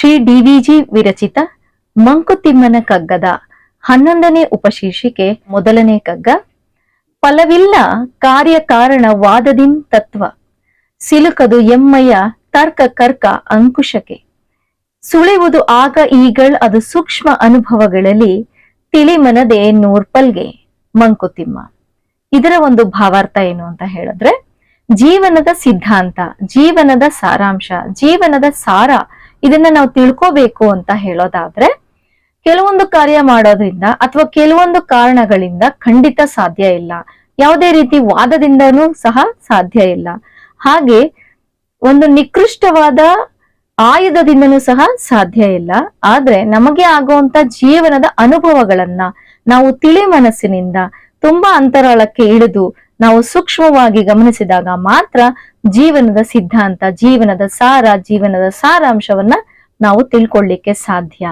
ಶ್ರೀ ಡಿ.ವಿ.ಜಿ. ವಿರಚಿತ ಮಂಕುತಿಮ್ಮನ ಕಗ್ಗದ 11ನೇ ಉಪಶೀರ್ಷಿಕೆ ಮೊದಲನೇ ಕಗ್ಗ. ಫಲವಿಲ್ಲ ಕಾರ್ಯಕಾರಣ ವಾದದಿಂ ತತ್ವ, ಸಿಲುಕದು ಎಮ್ಮಯ್ಯ ತರ್ಕ ಕರ್ಕ ಅಂಕುಶಕ್ಕೆ. ಸುಳಿವುದು ಆಗ ಈಗಳ್ ಅದು ಸೂಕ್ಷ್ಮ ಅನುಭವಗಳಲ್ಲಿ, ತಿಳಿಮನದೆ ನೂರ್ಪಲ್ಗೆ. ಮಂಕುತಿಮ್ಮ. ಇದರ ಒಂದು ಭಾವಾರ್ಥ ಏನು ಅಂತ ಹೇಳಿದ್ರೆ, ಜೀವನದ ಸಿದ್ಧಾಂತ, ಜೀವನದ ಸಾರಾಂಶ, ಜೀವನದ ಸಾರ ಇದನ್ನ ನಾವು ತಿಳ್ಕೋಬೇಕು ಅಂತ ಹೇಳೋದಾದ್ರೆ, ಕೆಲವೊಂದು ಕಾರ್ಯ ಮಾಡೋದ್ರಿಂದ ಅಥವಾ ಕೆಲವೊಂದು ಕಾರಣಗಳಿಂದ ಖಂಡಿತ ಸಾಧ್ಯ ಇಲ್ಲ. ಯಾವುದೇ ರೀತಿ ವಾದದಿಂದನೂ ಸಹ ಸಾಧ್ಯ ಇಲ್ಲ. ಹಾಗೆ ಒಂದು ನಿಕೃಷ್ಟವಾದ ಆಯುಧದಿಂದನೂ ಸಹ ಸಾಧ್ಯ ಇಲ್ಲ. ಆದ್ರೆ ನಮಗೆ ಆಗುವಂತ ಜೀವನದ ಅನುಭವಗಳನ್ನ ನಾವು ತಿಳಿ ಮನಸ್ಸಿನಿಂದ ತುಂಬಾ ಅಂತರಾಳಕ್ಕೆ ಇಳಿದು ನಾವು ಸೂಕ್ಷ್ಮವಾಗಿ ಗಮನಿಸಿದಾಗ ಮಾತ್ರ ಜೀವನದ ಸಿದ್ಧಾಂತ, ಜೀವನದ ಸಾರ, ಜೀವನದ ಸಾರಾಂಶವನ್ನ ನಾವು ತಿಳ್ಕೊಳ್ಳಿಕ್ಕೆ ಸಾಧ್ಯ